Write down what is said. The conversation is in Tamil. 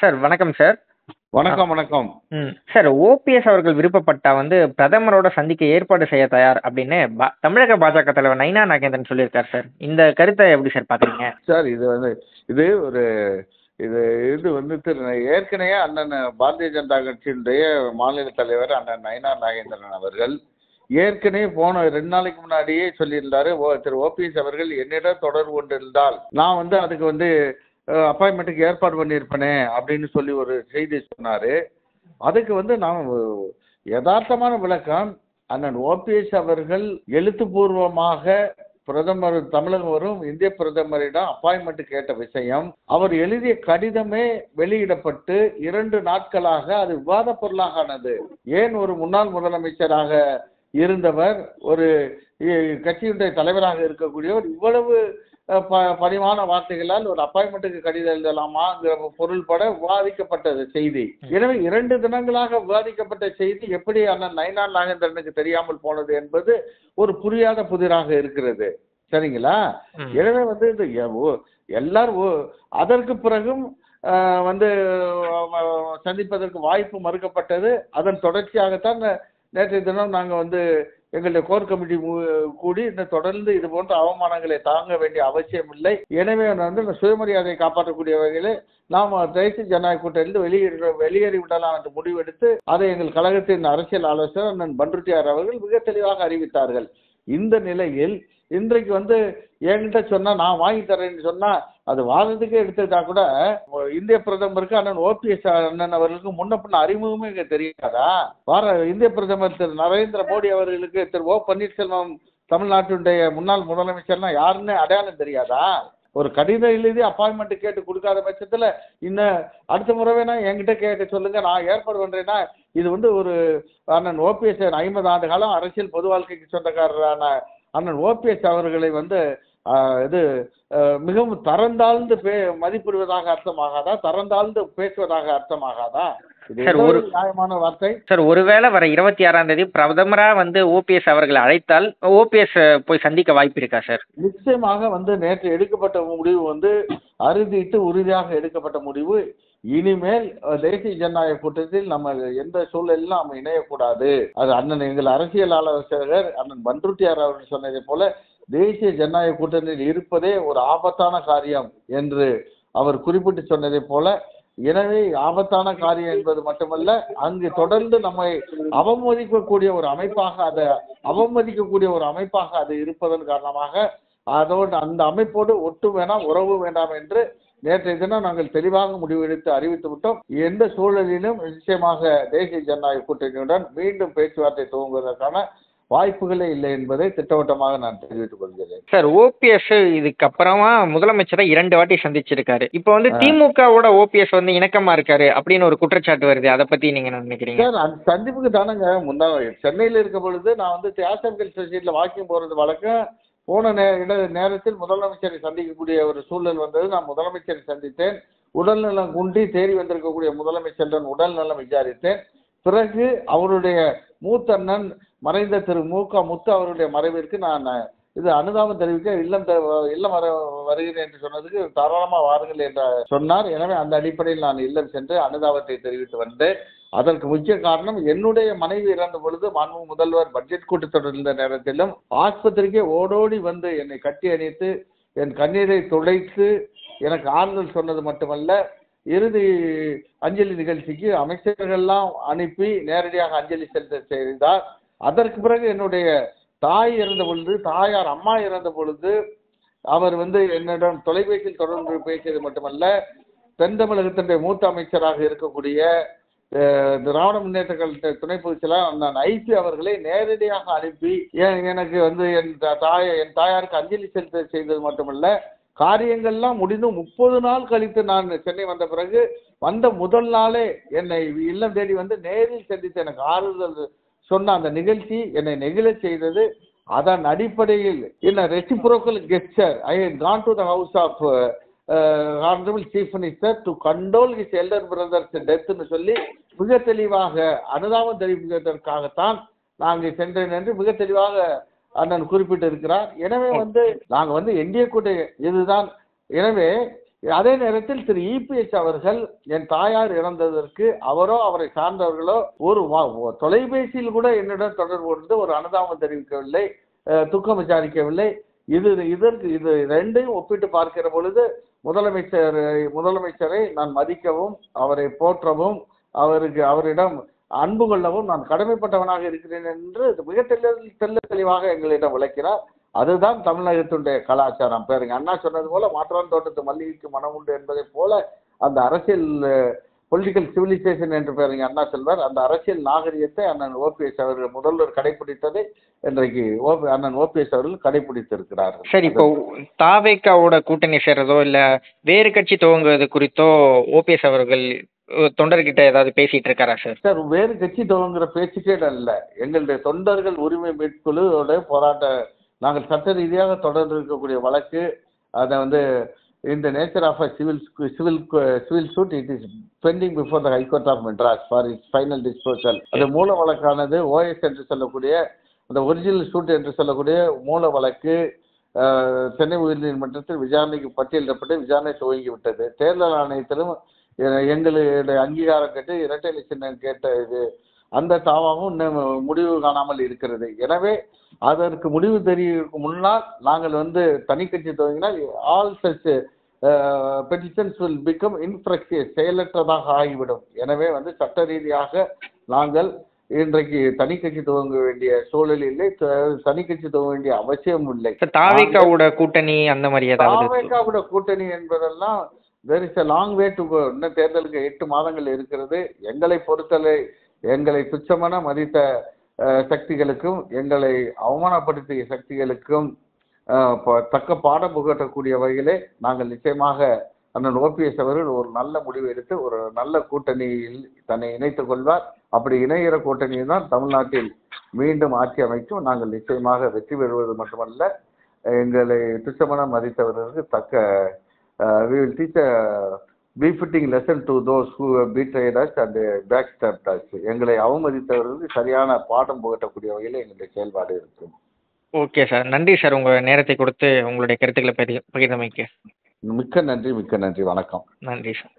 சார் வணக்கம் சார். வணக்கம் வணக்கம். சார் ஓபிஎஸ் அவர்கள் விருப்பப்பட்டா பிரதமரோட சந்திக்க ஏற்பாடு செய்ய தயார் அப்படின்னு தமிழக பாஜக தலைவர் நைனா நாகேந்திரன் சொல்லியிருக்காரு சார். இந்த கருத்தை எப்படி சார் பாக்குறீங்க? சார் இது ஒரு இது இது ஏற்கனவே அண்ணன் பாரதிய ஜனதா கட்சியினுடைய மாநில தலைவர் அண்ணன் நைனா நாகேந்திரன் அவர்கள் ஏற்கனவே போன 2 நாளைக்கு முன்னாடியே சொல்லியிருந்தாரு, திரு ஓபிஎஸ் அவர்கள் என்னிடம் தொடர்பு கொண்டிருந்தால் நான் அதுக்கு அப்பாயின்மெண்ட்டுக்கு ஏற்பாடு பண்ணியிருப்பேனே அப்படின்னு சொல்லி ஒரு செய்தி சொன்னாரு. அதுக்கு நான் யதார்த்தமான விளக்கம், அண்ணன் ஓபிஎஸ் அவர்கள் எழுத்துப்பூர்வமாக பிரதமர் தமிழகம் வரும் இந்திய பிரதமரிடம் அப்பாயின்மெண்ட் கேட்ட விஷயம் அவர் எழுதிய கடிதமே வெளியிடப்பட்டு 2 நாட்களாக அது விவாத பொருளாக ஆனது. ஏன் ஒரு முன்னாள் முதலமைச்சராக இருந்தவர், ஒரு கட்சியுடைய தலைவராக இருக்கக்கூடியவர் இவ்வளவு பணிவான வார்த்தைகளால் ஒரு அப்பாயின்மெண்ட்டுக்கு கடிதம் எழுதலாமாங்கிற பொருள்பட விவாதிக்கப்பட்டது செய்தி. எனவே 2 தினங்களாக விவாதிக்கப்பட்ட செய்தி எப்படி அண்ணன் நைனா நாகேந்திரனுக்கு தெரியாமல் போனது என்பது ஒரு புரியாத புதிராக இருக்கிறது. சரிங்களா? எனவே இது எல்லாரும் அதற்கு பிறகும் சந்திப்பதற்கு வாய்ப்பு மறுக்கப்பட்டது. அதன் தொடர்ச்சியாகத்தான் நேற்றைய தினம் நாங்கள் எங்களுடைய கோர் கமிட்டி கூடி தொடர்ந்து இது போன்ற அவமானங்களை தாங்க வேண்டிய அவசியம் இல்லை. எனவே சுயமரியாதையை காப்பாற்றக்கூடிய வகையில் நாம் தேசிய ஜனநாயக கூட்டணியிலிருந்து வெளியேறிவிடலாம் என்று முடிவெடுத்து அதை எங்கள் கழகத்தின் அரசியல் ஆலோசகர் அண்ணன் பண்ருட்டியார் அவர்கள் மிக தெளிவாக அறிவித்தார்கள். இந்த நிலையில் இன்றைக்கு என்கிட்ட சொன்னா நான் வாங்கி தரேன்னு சொன்னா அது வாதத்துக்கே எடுத்துட்டா கூட இந்திய பிரதமருக்கு அண்ணன் ஓபிஎஸ் அண்ணன் அவர்களுக்கு முன்ன பின்ன அறிமுகமே இங்க தெரியாதா? இந்திய பிரதமர் திரு நரேந்திர மோடி அவர்களுக்கு திரு ஓ பன்னீர்செல்வம் தமிழ்நாட்டினுடைய முன்னாள் முதலமைச்சர்னா யாருன்னு அடையாளம் தெரியாதா? ஒரு கடிதம் எழுதி அப்பாயின்மெண்ட் கேட்டு கொடுக்காத பட்சத்துல இன்னும் அடுத்த முறை வேணா என்கிட்ட கேட்க சொல்லுங்க, நான் ஏற்பாடு பண்றேன்னா இது ஒரு அண்ணன் ஓபிஎஸ் 50 ஆண்டு காலம் அரசியல் பொது வாழ்க்கைக்கு சொந்தக்காரரான அண்ணன் ஓபிஎஸ் அவர்களை இது மிகவும் தரந்தாழ்ந்து மதிப்பிடுவதாக அர்த்தமாகாதா? தரந்தாழ்ந்து பேசுவதாக அர்த்தமாகாதா? ஒரு நியாயமான வார்த்தை சார். ஒருவேளை வர 26ஆம் தேதி பிரதமரா ஓபிஎஸ் அவர்களை அழைத்தால் ஓபிஎஸ் போய் சந்திக்க வாய்ப்பு இருக்கா சார்? நிச்சயமாக நேற்று எடுக்கப்பட்ட முடிவு அறுதிட்டு உறுதியாக எடுக்கப்பட்ட முடிவு. இனிமேல் தேசிய ஜனநாயக கூட்டத்தில் நம்ம எந்த சூழலிலும் நம்ம இணையக்கூடாது. அது அண்ணன் எங்கள் அரசியல் ஆலோசகர் அண்ணன் பண்ருட்டியார் அவர்கள் சொன்னதை போல தேசிய ஜனநாயக கூட்டணியில் இருப்பதே ஒரு ஆபத்தான காரியம் என்று அவர் குறிப்பிட்டு சொன்னதை போல, எனவே ஆபத்தான காரியம் என்பது மட்டுமல்ல, அங்கு தொடர்ந்து நம்மை அவமதிக்கக்கூடிய ஒரு அமைப்பாக அது இருப்பதன் காரணமாக அதோடு அந்த அமைப்போடு ஒட்டு வேண்டாம், உறவு வேண்டாம் என்று நேற்றைய தினம் நாங்கள் தெளிவாக முடிவெடுத்து அறிவித்து விட்டோம். எந்த சூழலிலும் நிச்சயமாக தேசிய ஜனநாயக கூட்டணியுடன் மீண்டும் பேச்சுவார்த்தை துவங்குவதற்கான வாய்ப்புகளே இல்லை என்பதை திட்டவட்டமாக நான் தெரிவித்துக் கொள்கிறேன். சார், ஓபிஎஸ் இதுக்கப்புறமா முதலமைச்சரை 2 வாட்டி சந்திச்சிருக்காரு. இப்போ திமுகவோட ஓபிஎஸ் இணக்கமா இருக்காரு அப்படின்னு ஒரு குற்றச்சாட்டு வருது. அதை பத்தி நீங்க என்ன நினைக்கிறீங்க? சார், அந்த சந்திப்புக்கு தானங்க சென்னையில் இருக்க பொழுது நான் தியாசர்கள் சொசைட்டில வாக்கிங் போறது வழக்கம். போன நேரத்தில் முதலமைச்சரை சந்திக்கக்கூடிய ஒரு சூழல் வந்தது. நான் முதலமைச்சரை சந்தித்தேன். உடல்நலம் குன்றி தேறி வந்திருக்கக்கூடிய முதலமைச்சருடன் உடல்நலம் விசாரித்தேன். பிறகு அவருடைய மூத்த அண்ணன் மறைந்த திரு மு.க. முத்து அவருடைய மறைவிற்கு நான் அனுதாபம் தெரிவிக்க இல்லம் வருகிறேன் என்று சொன்னதுக்கு தாராளமா வாருங்கள் என்று சொன்னார். எனவே அந்த அடிப்படையில் நான் இல்லம் சென்று அனுதாபத்தை தெரிவித்து வந்தேன். அதற்கு முக்கிய காரணம், என்னுடைய மனைவி இறந்த பொழுது மாண்பு முதல்வர் பட்ஜெட் கூட்டத்தொடர் இருந்த நேரத்திலும் ஆஸ்பத்திரிக்கே ஓடோடி என்னை கட்டி அணைத்து என் கண்ணீரை துடைத்து எனக்கு ஆறுதல் சொன்னது மட்டுமல்ல, இறுதி அஞ்சலி நிகழ்ச்சிக்கு அமைச்சர்கள்லாம் அனுப்பி நேரடியாக அஞ்சலி செலுத்த செய்தார். அதற்கு பிறகு என்னுடைய தாய் இறந்த பொழுது, தாயார் அம்மா இறந்த பொழுது அவர் என்னிடம் தொலைபேசியில் தொடர்பு பேசியது மட்டுமல்ல, தென் தமிழகத்தினுடைய மூத்த அமைச்சராக இருக்கக்கூடிய திராவிட முன்னேற்ற கழக துணை பொதுச் செயலாளர் நான் ஐபி அவர்களை நேரடியாக அனுப்பி எனக்கு என் தாயாருக்கு அஞ்சலி செலுத்த செய்தது மட்டுமல்ல, காரியங்கள்லாம் முடிந்து 30 நாள் கழித்து நான் சென்னை வந்த பிறகு வந்த முதல் நாளே என்னை இல்லம் தேடி நேரில் சந்தித்து எனக்கு ஆறுதல் சொன்ன அந்த நிகழ்ச்சி என்னை நெகிழ செய்தது. அதன் அடிப்படையில் reciprocal gesture I had gone to the house of honorable chief minister to condole his elder brother's death ன்னு சொல்லி மிக தெளிவாக அனுதாபம் தெரிவிப்பதற்காகத்தான் நாங்கள் சென்றேன் என்று மிக தெளிவாக அண்ணன் குறிப்பிட்டு இருக்கிறார். எனவே நாங்க என்டிஏ கூட்டணி இதுதான். எனவே அதே நேரத்தில் திரு இபிஎஸ் அவர்கள் என் தாயார் இறந்ததற்கு அவரோ அவரை சார்ந்தவர்களோ ஒரு தொலைபேசியில் கூட என்னிடம் தொடர்பு கொண்டு ஒரு அனுதாபம் தெரிவிக்கவில்லை, துக்கம் விசாரிக்கவில்லை. இது ரெண்டையும் ஒப்பிட்டு பார்க்கிற பொழுது முதலமைச்சரை நான் மதிக்கவும் அவரை போற்றவும் அவரிடம் அன்பு கொள்ளவும் நான் கடமைப்பட்டவனாக இருக்கிறேன் என்று மிக தெல்ல தெளிவாக எங்களிடம் விளக்கிறார். அதுதான் தமிழகத்தினுடைய கலாச்சாரம். பேருங்க அண்ணா சொன்னது போல மாற்றான் தோட்டத்து மல்லிகைக்கு மனம் உண்டு என்பதை போல அந்த அரசியல் பொலிட்டிக்கல் சிவிலைசேஷன் என்று பேருங்க அண்ணா சொல்வார். அந்த அரசியல் நாகரிகத்தை அண்ணன் ஓபிஎஸ் அவர்கள் முதல்வர் கடைபிடித்ததை இன்றைக்கு அண்ணன் ஓபிஎஸ் அவர்கள் கடைபிடித்திருக்கிறார்கள். சார், இப்போ தாவேக்காவோட கூட்டணி சேர்றதோ இல்ல வேறு கட்சி துவங்குவது குறித்தோ ஓபிஎஸ் அவர்கள் தொண்டர்கிட்ட ஏதாவது பேசிட்டு இருக்காரா சார்? சார், வேறு கட்சி துவங்குற பேச்சுக்கே அல்ல. எங்களுடைய தொண்டர்கள் உரிமை மீட்குழுவோட போராட்ட நாங்கள் சட்ட ரீதியாக தொடர்ந்து இருக்கக்கூடிய வழக்கு, அதை இந்த nature of civil suit it is pending before the high court of Madras for its final disposal. அது மூல வழக்கானது ஓஎஸ் என்று சொல்லக்கூடிய அந்த ஒரிஜினல் சூட் என்று சொல்லக்கூடிய மூல வழக்கு சென்னை உயர்நீதிமன்றத்தில் விசாரணைக்கு பட்டியலிடப்பட்டு விசாரணை துவங்கிவிட்டது. தேர்தல் ஆணையத்திலும் எங்களுடைய அங்கீகாரம் கேட்டு இரட்டை இலை சின்னம் கேட்ட அந்த தாவாவும் இன்னும் முடிவு காணாமல் இருக்கிறது. எனவே அதற்கு முடிவு தெரியறதுக்கு முன்னால் நாங்கள் தனி கட்சி துவங்கினால் all such petitions will become infructuous, செயலற்றதாக ஆகிவிடும். எனவே சட்ட ரீதியாக நாங்கள் இன்றைக்கு தனி கட்சி துவங்க வேண்டிய சூழல் இல்லை, தனி கட்சி துவங்க வேண்டிய அவசியம் இல்லை. தாவேக்காவோட கூட்டணி அந்த மாதிரி தாவேக்காவோட கூட்டணி என்பதெல்லாம் there is a long way to go. இன்னும் தேர்தலுக்கு 8 மாதங்கள் இருக்கிறது. எங்களை பொறுத்தலை எங்களை துச்சமான மதித்த சக்திகளுக்கும் எங்களை அவமானப்படுத்திய சக்திகளுக்கும் தக்க பாடம் புகட்டக்கூடிய வகையிலே நாங்கள் நிச்சயமாக அண்ணன் ஓபிஎஸ் அவர்கள் ஒரு நல்ல முடிவு எடுத்து ஒரு நல்ல கூட்டணியில் தன்னை இணைத்துக் கொள்வார். அப்படி இணைகிற கூட்டணியில் தான் தமிழ்நாட்டில் மீண்டும் ஆட்சி அமைக்கும். நாங்கள் நிச்சயமாக வெற்றி பெறுவது மட்டுமல்ல, எங்களை துச்சமான மதித்தவர்களுக்கு தக்க we will teach a befitting lesson to those who have betrayed us and backstabbed us. எங்களை அவமதித்தவர்களுக்கு சரியான பாடம் புகட்டக்கூடிய வகையில் எங்களுடைய செயல்பாடு இருக்கும். ஓகே சார், நன்றி சார், உங்க நேரத்தை கொடுத்து உங்களுடைய கருத்துக்களை பகிர்ந்தமைக்கு. மிக்க நன்றி. வணக்கம். நன்றி சார்.